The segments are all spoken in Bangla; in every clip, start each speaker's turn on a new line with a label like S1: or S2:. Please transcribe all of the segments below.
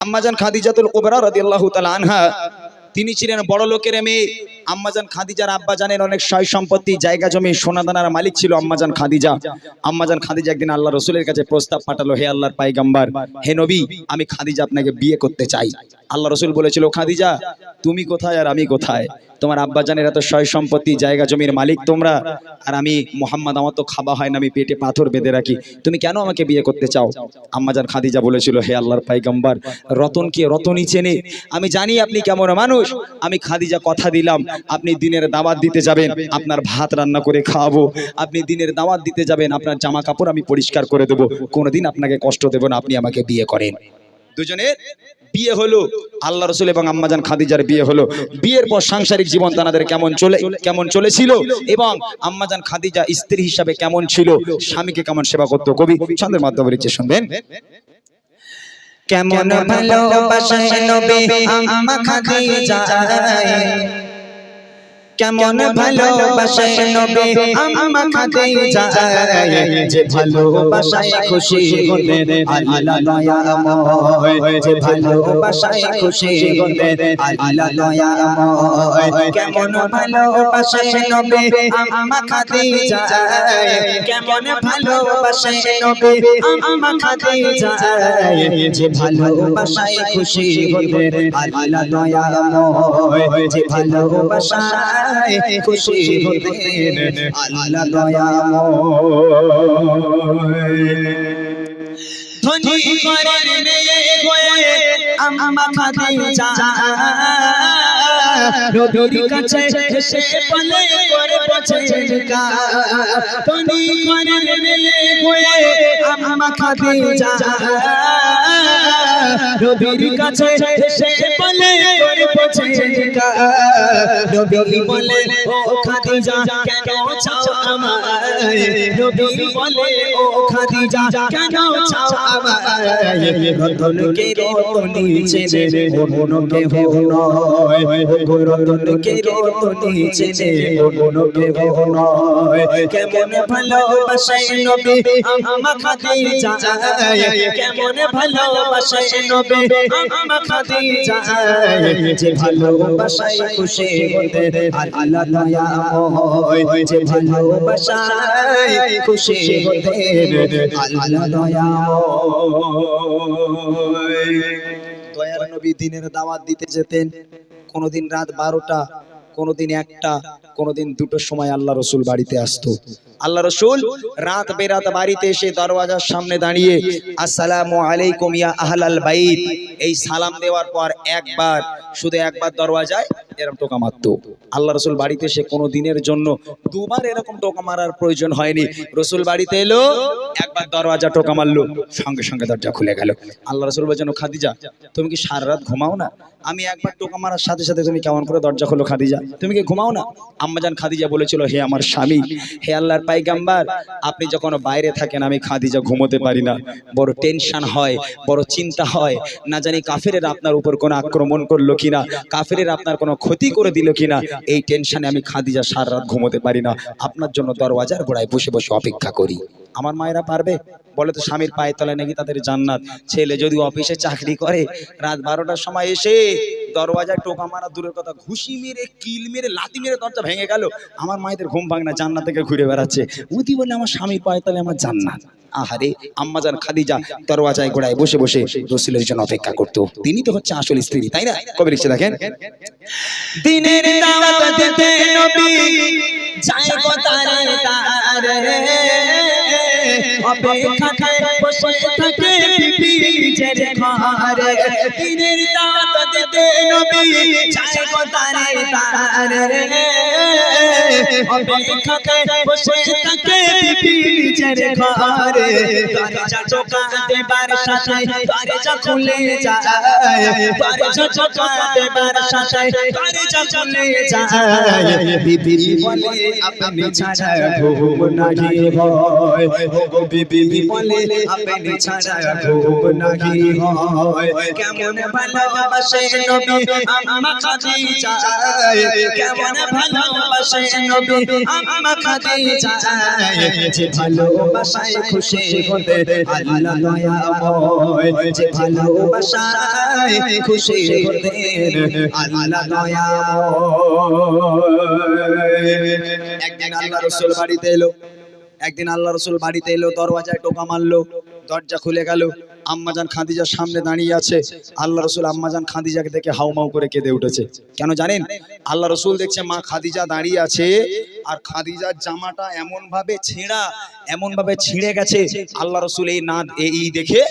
S1: আম্মাজান খাদিজাতুল কুবরা রাদিয়াল্লাহু তাআলা আনহা তিনি ছিলেন বড় লোকের মেয়ে। আম্মাজান খাদিজার আব্বা জানেন অনেক সয় সম্পত্তি, জায়গা জমি, সোনাদানার মালিক ছিল আম্মাজান খাদিজা। আম্মাজান খাদিজা একদিন আল্লাহ রাসূলের কাছে প্রস্তাব পাঠালো, হে আল্লাহর পয়গম্বর, হে নবী, আমি খাদিজা আপনাকে বিয়ে করতে চাই। আল্লাহ রাসূল বলেছিল, খাদিজা তুমি কোথায় আর আমি কোথায়? তোমার আব্বা জানের এত সয় সম্পত্তি, জায়গা জমির মালিক তোমরা, আর আমি মুহাম্মদ, আমার তো খাওয়া হয় না, আমি পেটে পাথর বেঁধে রাখি, তুমি কেন আমাকে বিয়ে করতে চাও? আম্মাজান খাদিজা বলেছিল, হে আল্লাহর পয়গম্বর, রতনকে রতনই চেনে, আমি জানি আপনি কেমন মানুষ। আমি খাদিজা কথা দিলাম, আপনি দিনের দাওয়াত দিতে যাবেন, আপনার ভাত রান্না করে খাওয়াবো, আপনি দিনের দাওয়াত দিতে যাবেন, আপনার জামা কাপড় আমি পরিষ্কার করে দেবো, কোনোদিন আপনাকে কষ্ট দেব না, আপনি আমাকে বিয়ে করেন। দুজনের বিয়ে হলো, আল্লাহ রাসূল এবং আম্মাজান খাদিজার বিয়ে হলো। বিয়ের পর সাংসারিক জীবন তাদের কেমন চলেছিল এবং আম্মাজান খাদিজা স্ত্রী হিসাবে কেমন ছিল, স্বামীকে কেমন সেবা করতো, কবি ছন্দের মাধ্যমে লিখছে, শুনবেন।
S2: কেমন ভালোবাসেন নবী আম্মা খাদিজা, কেমন ভালোবাসেন নবী আম্মা খাদিজা, যে ভালোবাসায় খুশি হলেন আল্লাহ দয়াময়, যে ভালোবাসায় খুশি হলেন আল্লাহ দয়াময়। কেমন ভালোবাসেন নবী আম্মা খাদিজা, কেমন ভালোবাসেন নবী আম্মা খাদিজা, যে ভালোবাসায় খুশি হলেন আল্লাহ দয়াময়, যে ভালোবাসায় খুশি হতেন আল্লাহ দয়াময়। ধনী ঘরের মেয়ে হয়ে আম্মা খাদিজা নবীর কাছে এসে বলে করে পছন্দকা, ধনী ঘরের মেয়ে হয়ে আম্মা খাদিজা নবীর কাছে এসে বলে করে পছন্দকা। নবী বলে, ও খাদিজা কেন চাও আমায়, নবী বলে, ও খাদিজা কেন চাও আমায়, রতনকে রতনী চেনে অন্য কেহ নয়, রতনকে রতনী চেনে অন্য কেহ নয়। কেমন ভালোবাসেন নবী আম্মা খাদিজা, কেমন ভালোবাসেন নবী আম্মা খাদিজা, যে ভালোবাসায় খুশি হতেন আল্লাহ দয়াময়, যে ভালোবাসায় খুশি হতেন আল্লাহ দয়াময়।
S1: দয়ার নবী দিনের দাওয়াত দিতে যেতেন, কোনোদিন রাত 12টা, কোনোদিন 1টা, কোনোদিন 2টোর সময় আল্লাহ রাসূল বাড়িতে আসতো। আল্লাহ রাসূল রাত বেরাত বাড়িতে এসে দরওয়াজার সামনে দাঁড়িয়ে আসসালামু আলাইকুম ইয়া আহলাল বাইত, এই সালাম দেওয়ার পর শুধু একবার দরওয়াজায় এরকম টোকা মারতো। আল্লাহ রাসূল বাড়িতে এসে কোনো দিনের জন্য দুবার এরকম টোকা মারার প্রয়োজন হয়নি। রাসূল বাড়িতে এলো, একবার দরওয়াজা টোকা মারলো, সঙ্গে সঙ্গে দরজা খুলে গেল। আল্লাহ রাসূল বলেছেন, খাদিজা তুমি কি সারা রাত ঘুমাও না? আমি একবার টোকা মারার সাথে সাথে তুমি কেমন করে দরজা খোলো খাদিজা, তুমি কি ঘুমাও না? আম্মাজান খাদিজা বলেছিল, হে আমার স্বামী, হে আল্লাহর পয়গম্বর, আপনি যখন বাইরে থাকেন আমি খাদিজা ঘুমোতে পারি না, বড় টেনশন হয়, বড় চিন্তা হয়, না জানি কাফেরেরা আপনার উপর কোনো আক্রমণ করলো কিনা, কাফেরেরা আপনার কোনো ক্ষতি করে দিল কিনা, এই টেনশনে আমি খাদিজা সারা রাত ঘুমোতে পারি না, আপনার জন্য দরওয়াজার গোড়ায় বসে বসে অপেক্ষা করি। আমার মায়েরা পারবে? বলে তো স্বামীর পায়ের তলায় নাকি তাদের জান্নাত। ছেলে যদি অফিসে চাকরি করে, রাত 12টার সময় এসে দরওয়াজায় টোকা মারা দূরের কথা, ঘুষি মেরে, কিল মেরে, লাথি মেরে দরজা ভেঙে গেল, আমার মায়েদের ঘুম ভাঙ না, জান্নাত থেকে ঘুরে বেড়াচ্ছে। উদি বলে আমার স্বামীর পায়ের তলায় আমার জান্নাত। আহারে, আম্মাজান খাদিজা দরওয়াজায় গোড়ায় বসে বসে রাসূলের জন্য অপেক্ষা করতো। তিনি তো হচ্ছে আসল স্ত্রী, তাই না? কবে লিখছে দেখেন,
S2: দিনের দাওয়াত দিতে নবী যায় গো তারে তারে, অপেক্ষায় বসে থাকে বিবি নিজের ঘরে। দিনের দাওয়াত দিতে নবী যায় গো তারে তারে, অপেক্ষায় বসে থাকে বিবি নিজের ঘরে। দরজা টোকা দেবার সাথে দরজা খুলে যায়, দরজা টোকা দেবার সাথে দরজা খুলে যায়। বিবি বলে, আপনি ছাড়া ঘুম নাহি হয়, গো বিবি বলে আপনি ছাড়া ঘুম নাহি হয় কেমন ভালোবাসে নবী আম্মা খাদিজা কেমন ভালোবাসে নবী আম্মা খাদিজা যে ভালোবাসায় খুশি হতে আল্লাহ দয়াময় যে ভালোবাসায় খুশি হতে আল্লাহ দয়াময়
S1: একদিন আল্লাহ রাসূল বাড়িতে এলো দরওয়াজায় টোকা মারলো, দরজা খুলে গেল। আম্মাজান খাদিজার সামনে দাঁড়িয়ে আছে। আল্লাহ রাসূল আম্মাজান খাদিজাকে দেখে হাউমাউ করে কেঁদে উঠেছে। কেন জানেন? আল্লাহ রাসূল দেখছে মা খাদিজা দাঁড়িয়ে আছে আর খাদিজার জামাটা এমন ভাবে ছিঁড়ে গেছে। আল্লাহ রাসূল এই দেখে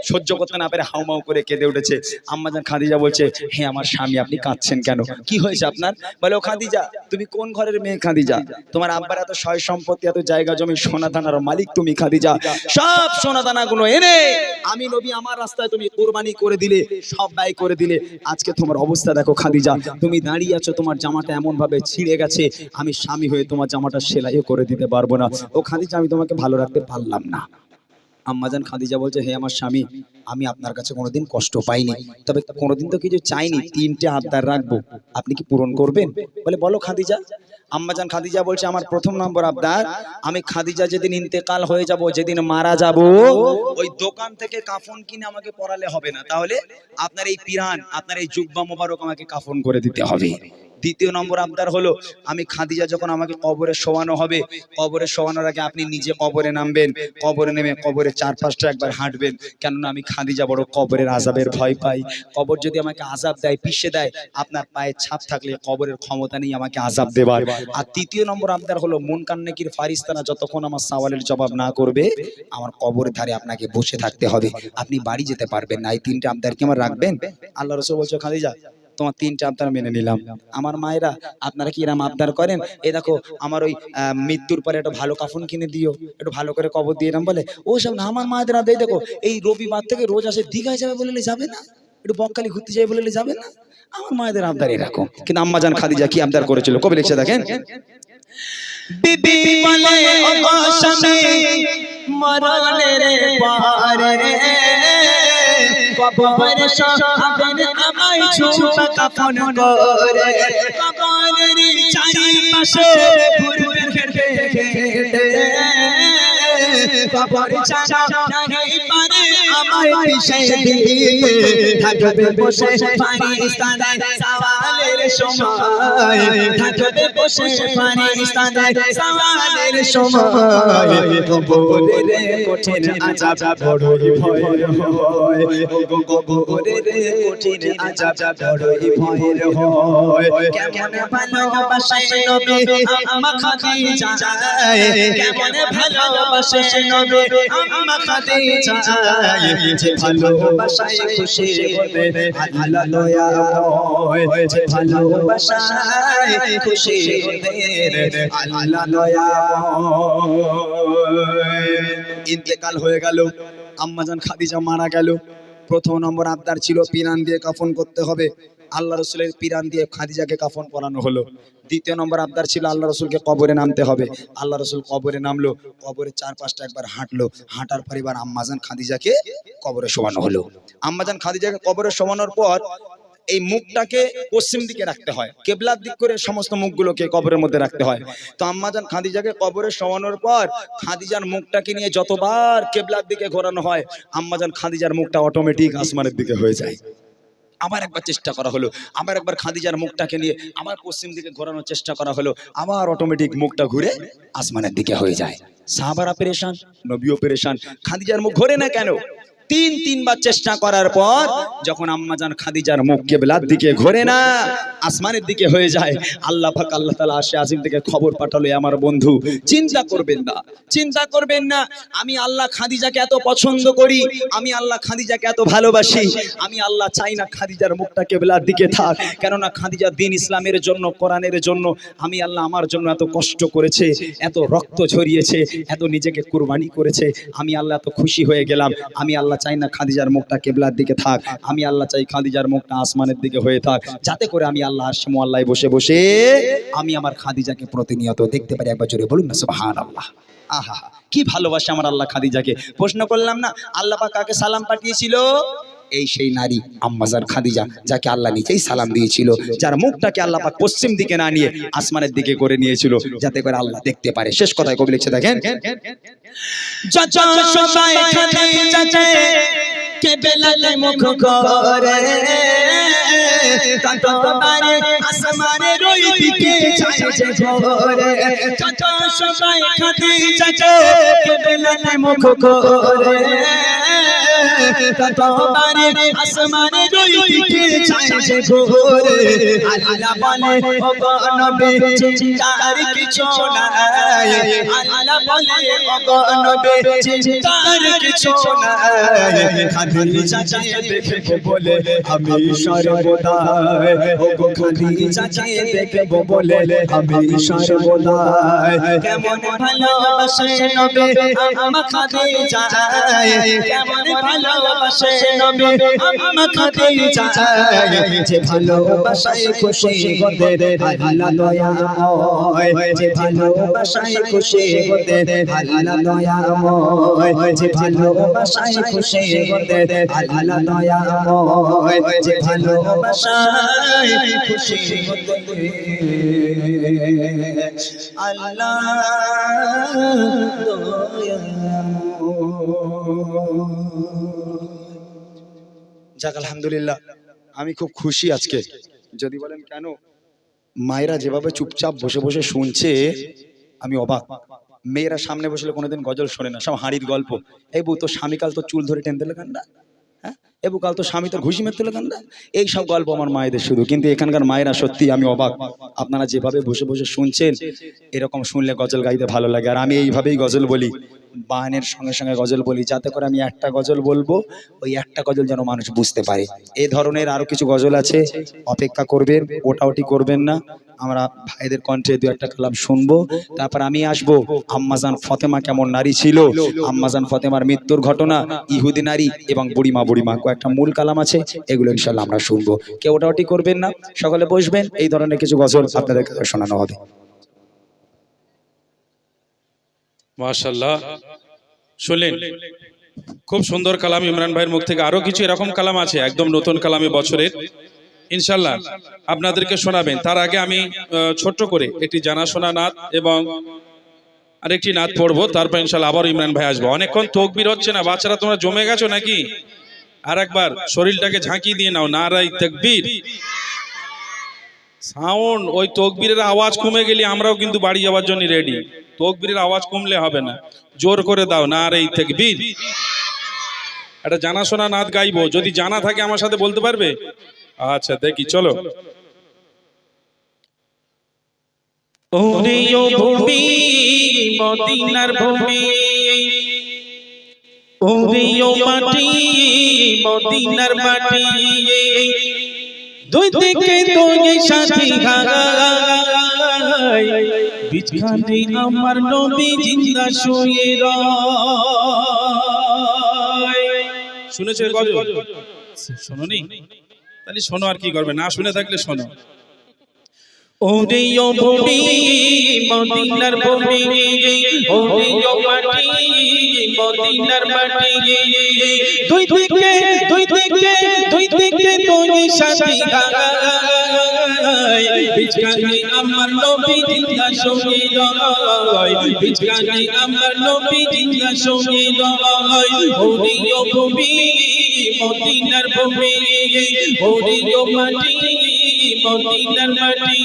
S1: সহ্য করতে না পেরে হাউমাউ করে কেঁদে উঠেছে। আম্মাজান খাদিজা বলছে, হে আমার স্বামী, আপনি কাঁদছেন কেন? কি হয়েছে আপনার? বলে, ও খাদিজা, তুমি কোন ঘরের মেয়ে খাদিজা? তোমার আব্বার এত সয় সম্পত্তি, এত জায়গা জমি, সোনা দানার মালিক তুমি খাদিজা। সব সোনা দানাগুলো এনে আমি নবী আমার রাস্তায় তুমি কুরবানি করে দিলে, সব ব্যয় করে দিলে। আজকে তোমার অবস্থা দেখো খাদিজা, তুমি দাঁড়িয়ে আছো, তোমার জামাটা এমন ভাবে ছিঁড়ে গেছে, আমি স্বামী হয়ে তোমার জামাটা সেলাইও করে দিতে পারবো না। ও খাদিজা, আমি তোমাকে ভালো রাখতে পারলাম না। আম্মাজান খাদিজা বলছে, হে আমার স্বামী, আমি আপনার কাছে কোনোদিন কষ্ট পাইনি, তবে কোনোদিন তো কিছু চাইনি, 3টে আবদার রাখবো, আপনি কি পূরণ করবেন? বলে, বলো খাদিজা। আম্মাজান খাদিজা বলছে, আমার প্রথম নম্বর আবদার, আমি খাদিজা যেদিন ইন্তেকাল হয়ে যাব, যেদিন মারা যাব, ওই দোকান থেকে কাফন কিনে আমাকে পরালে হবে না, তাহলে আপনার এই পিরান, আপনার এই জুব্বা মোবারক আমাকে কাফন করে দিতে হবে। দ্বিতীয় নম্বর আবদার হলো, আমি খাদিজা যখন আমাকে কবরে শোয়ানো হবে, কবরে শোয়ানোর আগে আপনি নিজে কবরে নামবেন, কবরে নেমে কবরে 4-5টা একবার হাঁটবেন, কেননা আমি খাদিজা বড় কবরের আযাবের ভয় পাই। কবর যদি আমাকে আযাব দেয়, পিষে দেয়, আপনার পায়ে ছাপ থাকলে কবরের ক্ষমতা নেই আমাকে আযাব দেবার। আর তৃতীয় নম্বর আবদার হলো, মুনকার নেকির ফারিস্তারা যতক্ষণ আমার সওয়ালের জবাব না করবে, আমার কবরের ধারে আপনাকে বসে থাকতে হবে, আপনি বাড়ি যেতে পারবেন না। এই 3টে আবদার কি আমার রাখবেন? আল্লাহ রাসূল বলছে, খাদিজা, তোমার 3টে আবদার মেনে নিলাম। আমার মায়েরা, আপনারা কি এরকম আবদার করেন? এই দেখো, আমার ওই মৃত্যুর পরে একটু ভালো কাফন কিনে দিও, একটু ভালো করে কবর দিয়ে এরকম বলে। ও সব না, আমার মায়েদের আবদার। দেখো, এই রবিবার থেকে রোজ আসে দীঘায় যাবে বললে যাবে না, একটু বকখালি ঘুরতে যাবে বললে যাবে না। আমার মায়েদের আবদার এরকম। কিন্তু আম্মাজান খাদিজা কি আবদার করেছিল, কবে লিখছে দেখেন।
S2: বিবি বলে, ও স্বামী, মরণের পরে কবরে শোয়াবেন আমায় ঝুমা কাফন করে, কবরের চারিপাশে ঘুরবেন হেঁটে হেঁটে, কবর ছাড়া নাই পারে আমায় পিষে দিয়ে থাকবে বসে ফারিস্তারা সওয়ালের সময়, থাকবে বসে ফারিস্তারা সওয়ালের সময়, কবরের কঠিন আযাব বড়ই ভয়ের হয়, কবরের কঠিন আযাব বড়ই ভয়ের হয়। কেমন ভালোবাসে নবী আম্মা খাদিজা, কেমন ভালোবাসে নবী আম্মা খাদিজা, যে ভালোবাসায় খুশি হতে আল্লাহ দয়াময়, যে ভালোবাসায় খুশি হতে আল্লাহ দয়াময়।
S1: ইন্তেকাল হয়ে গেল, আম্মাজান খাদিজা মারা গেল। প্রথম নম্বর আবদার ছিল পিরান দিয়ে কাফন করতে হবে। আল্লাহ রাসূলের পিরান দিয়ে খাদিজাকে কাফন পরানো হলো। দ্বিতীয় নম্বর আবদার ছিল আল্লাহ রাসূলকে কবরে নামতে হবে। আল্লাহ রাসূল কবরে নামলো, কবরে 4-5টা একবার হাঁটলো, হাঁটার পর এবার আম্মাজান খাদিজাকে কবরে শোয়ানো হলো। আম্মাজান খাদিজাকে কবরে শোয়ানোর পর এই মুখটাকে পশ্চিম দিকে রাখতে হয়, কিবলার দিক করে সমস্ত মুখগুলোকে কবরের মধ্যে রাখতে হয়। তো আম্মাজান খাদিজাকে কবরে শোয়ানোর পর খাদিজার মুখটাকে নিয়ে যতবার কিবলার দিকে ঘোরানো হয়, আম্মাজান খাদিজার মুখটা অটোমেটিক আসমানের দিকে হয়ে যায়। আবার একবার চেষ্টা করা হলো, আবার একবার খাদিজার মুখটাকে নিয়ে আবার পশ্চিম দিকে ঘোরানোর চেষ্টা করা হলো, আবার অটোমেটিক মুখটা ঘুরে আসমানের দিকে হয়ে যায়। সাহাবারা পেরেশান, নবীও পেরেশান, খাদিজার মুখ ঘোরে না কেন? 3-3বার চেষ্টা করার পর যখন আম্মাজান খাদিজার মুখ কিবলার দিকে ঘোরে না, আসমানের দিকে হয়ে যায়, আল্লাহ পাক আল্লাহ তাআলা আরশে আজিম থেকে খবর পাঠালো, আমার বন্ধু চিন্তা করবেন না, চিন্তা করবেন না, আমি আল্লাহ খাদিজাকে এত পছন্দ করি, আমি আল্লাহ খাদিজাকে এত ভালোবাসি, আমি আল্লাহ চাই না খাদিজার মুখটা কিবলার দিকে থাক, কেননা খাদিজা দ্বীন ইসলামের জন্য, কোরআনের জন্য, আমি আল্লাহ আমার জন্য এত কষ্ট করেছে, এত রক্ত ঝরিয়েছে, এত নিজেকে কুরবানি করেছে, আমি আল্লাহ এত খুশি হয়ে গেলাম, আমি আল্লাহ চাই না খাদিজার মুখটা কিবলার দিকে থাক, আমি আল্লাহ চাই খাদিজার মুখটা আসমানের দিকে হয়ে থাক, যাতে করে আমি আল্লাহ আরশে মুআল্লায় বসে বসে আমি আমার খাদিজাকে প্রতিনিয়ত দেখতে পারি। একবার জোরে বলুন না সুবহানাল্লাহ। আহা, কি ভালোবাসে আমার আল্লাহ খাদিজাকে। প্রশ্ন করলাম না আল্লাহ পাক কাকে সালাম পাঠিয়েছিল? এই সেই নারী আম্মাজান খাদিজা, যাকে আল্লাহ নিজেই সালাম দিয়েছিল, যার মুখটাকে আল্লাহ পাক পশ্চিম দিকে না নিয়ে আসমানের দিকে করে নিয়েছিল, যাতে করে আল্লাহ দেখতে পারে। শেষ কথায় কবি লিখছে দেখেন,
S2: চাচা সবাই খাদিজাকে কেবলাতে মুখ করে, ততবারে আসমানের ওই দিকে চাইছে ঘোরে। চাচা সবাই খাদিজাকে কেবলাতে মুখ করে, ততবারে আসমানের ওই দিকে চাইছে ঘোরে। আল্লাহ বলে ও গো নবী চিন্তার কিছু নাই, আল্লাহ বলে ও গো নবী চিন্তার কিছু নাই। খাদিজাকে দেখে বলে আমি সর্বদা, ও গো খাদিজাকে দেখে বলে আমি সর্বদা। কেমন ভালোবাসে নবী আমা খাদিজা, কেমন ভালোবাসে নবী আমা খাদিজা, যে ভালোবাসায় খুশি গোদের আল্লাহ দয়াময়, যে ভালোবাসায় খুশি গোদের আল্লাহ দয়াময়, যে ভালোবাসায় খুশি গোদের আল্লাহ দয়াময়, যে ভালোবাসায় খুশি গোদের আল্লাহ
S1: যাক আলহামদুলিল্লাহ, আমি খুব খুশি আজকে। যদি বলেন কেন, মায়েরা যেভাবে চুপচাপ বসে বসে শুনছে আমি অবাক। মেয়েরা সামনে বসলে কোনোদিন গজল শোনে না, সব হাঁড়ির গল্প। এই বউ তোর স্বামী কাল তোর চুল ধরে টেনে দিলে কান্দা, হ্যাঁ এবু কাল তোর স্বামী তোর ঘুষি মেরতে কান্দা, এই সব গল্প আমার মায়েদের শুধু। কিন্তু এখানকার মায়েরা সত্যি আমি অবাক, আপনারা যেভাবে বসে বসে শুনছেন, এরকম শুনলে গজল গাইতে ভালো লাগে। আর আমি এইভাবেই গজল বলি, বায়ানের সঙ্গে সঙ্গে গজল বলি, যাতে করে আমি একটা গজল বলবো, ওই একটা গজল যেন মানুষ বুঝতে পারে। এই ধরনের আরো কিছু গজল আছে, অপেক্ষা করবেন, ওটাওটি করবেন না। আমরা ভাইদের কণ্ঠে দু একটা কালাম শুনবো, তারপর আমি আসবো আম্মাজান ফাতেমা কেমন নারী ছিল, আম্মাজান ফাতেমার মৃত্যুর ঘটনা, ইহুদি নারী এবং বুড়িমা কয়েকটা মূল কালাম আছে, এগুলো ইনশাল্লাহ আমরা শুনবো। কেউ ওটাওটি করবেন না, সকলে বসবেন, এই ধরনের কিছু গজল আপনাদেরকে শোনানো হবে।
S3: মাশাআল্লাহ, শুনলেন খুব সুন্দর কালাম ইমরান ভাইয়ের মুখ থেকে। আরো কিছু এরকম কালাম আছে একদম নতুন কালামে বছরের, ইনশাল্লাহ আপনাদেরকে শোনাবেন। তার আগে আমি ছোট্ট করে একটি জানাশোনা নাত এবং আরেকটি নাত পড়বো, তারপর ইনশাল্লাহ আবার ইমরান ভাই আসবো। অনেকক্ষণ তকবীর হচ্ছে না, বাচ্চারা তোমরা জমে গেছো নাকি? আর একবার শরীরটাকে ঝাঁকি দিয়ে নাও, নারায়ে তাকবীর। সাউন্ড, ওই তকবীরের আওয়াজ কমে গেলে আমরাও কিন্তু বাড়ি যাওয়ার জন্য রেডি। তকবীরের আওয়াজ কমলে হবে না, জোর করে দাও নারায়ে তাকবীর। একটা জানাশোনা নাত গাইবো, যদি জানা থাকে আমার সাথে বলতে পারবে? আচ্ছা দেখি, চলো। ওরে ও ভূমি মদিনার ভূমি, ওরে ও মাটি মদিনার মাটি, দুই দিকে দুই সাথী গায়, বিছখানে আমার নবী জিন্দা শুয়ে রয়। শুনেছো গজল? শোনোনি? তাহলে শোনো, আর কি করবে, না শুনে থাকলে শোনো। ওরে ও ভূমি মদিনার ভূমি, ওরে ও মাটি মদিনার মাটি, দুই দিকে দুই দিকে দুই দিকে দুই সাথী গায়, বিছখানে আমার নবী জিন্দা শুয়ে রয়, বিছখানে আমার নবী জিন্দা শুয়ে রয়। ওরে ও ভূমি মদিনার ভূমি, ওরে ও মাটি মদিনার মাটি,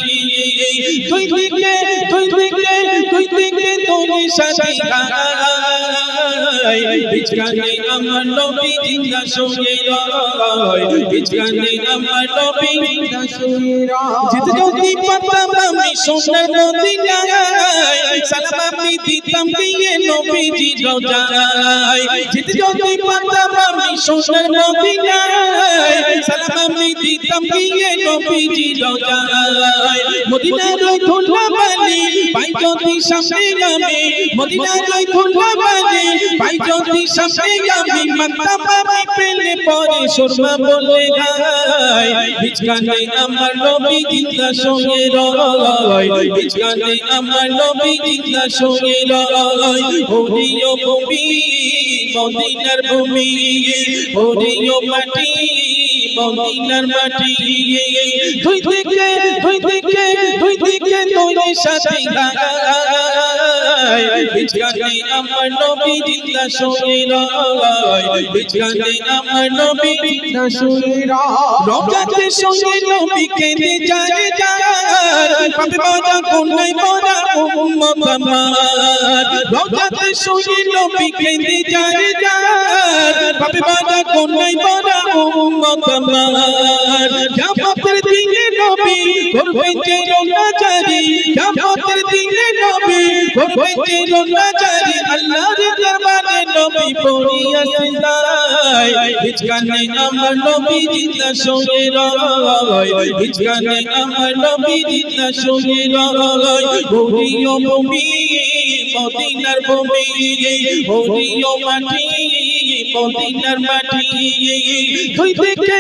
S3: দুই দিকে দুই দিকে দুই দিকে দুই সাথী গায়, বিছখানে আমার নবী জিন্দা শুয়ে রয়, বিছখানে আমার নবী জিন্দা শুয়ে রয়। যেতে যদি পারতাম আমি সোনার মদিনায়, সালাম আমি দিতাম গিয়ে নবীজি রওজায়। যেতে যদি পারতাম আমি সোনার মদিনায়, সালাম আমি দিতাম গিয়ে নবীজি রওজায়। মদিনার ওই ধুলাবালি পাই যদি সামনে আমি, মদিনার ওই ধুলাবালি পাই যদি সামনে আমি, মানতাম আমি পেলে পরে সুরমা বলে গায়। যায় বিছখানে আমার নবী জিন্দা শুয়ে রয় বিছখানে আমার নবী জিন্দা শুয়ে রয় ওরিও ভূমি মদিনার ভূমি ওরিও মাটি মদিনার মাটি দুই দিকে তোরে সাথে গায় বিছখানে আমার নবী জিন্দা শুয়ে রয় বিছখানে আমার নবী জিন্দা শুয়ে রয় রওজাতে শুয়ে নবী কেঁদে যায় পাপে বাঁধা কোনায় পড়া উম্মত আমার রওজাতে শুয়ে নবী কেঁদে যায় পাপে বাঁধা কোনায় পড়া উম্মত আমার কিয়ামতের দিনে নবী করবেন যে রোজা জারি কিয়ামতের দিনে নবী করবেন যে রোজা জারি আল্লাহর দরবারে নবী পড়িয়া সিজদায় বিছখানে আমার নবী জিন্দা শুয়ে রয় বিছখানে আমার নবী জিন্দা শুয়ে রয় ওরিও ভূমি মদিনার ভূমি ওরিও মাটি মদিনার মাটি দুই দিকে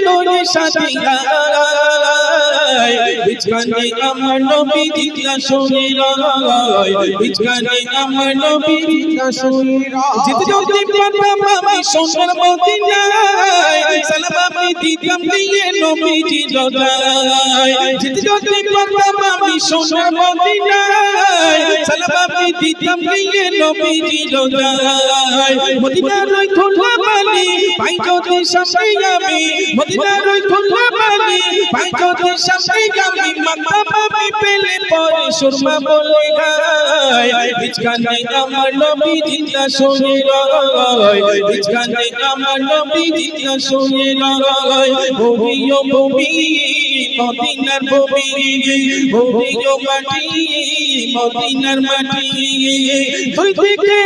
S3: তোরে সাথে গায় বিছখানে আমার নবী জিন্দা শুয়ে রয় বিছখানে আমার নবী জিন্দা শুয়ে রয় যেতে যদি পারতাম আমি সোনার মদিনায় সালাম আমি দিতাম দিয়ে নবীজি রোজায় যেতে যদি পারতাম আমি সোনার মদিনায় সালাম আমি দিতাম দিয়ে নবীজি রোজায় মদিনার ওই ধুলা বালি পাই যদি সামনে আমি মদিনার ওই ধুলা বালি পাই যদি সামনে আমি মাকতাম আমি পেলে পরে সুরমা বলে গায় বিছখানে আমার নবী জিন্দা শুয়ে রয় বিছখানে আমার নবী জিন্দা শুয়ে রয় ওরিও ভূমি মদিনার ভূমি ওরিও মাটি মদিনার মাটি দুই দিকে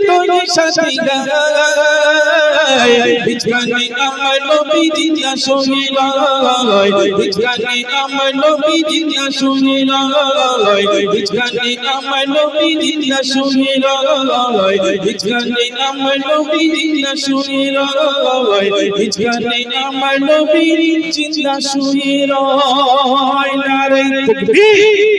S3: তোরে সাথে গায় বিছখানে আমার নবী জিন্দা শুয়ে রয় বিছখানে আমার নবী জিন্দা শুয়ে রয় বিছখানে আমার নবী জিন্দা শুয়ে রয় বিছখানে আমার নবী জিন্দা শুয়ে রয় বিছখানে আমার নবী জিন্দা শুয়ে রয় নারে তাকবীর।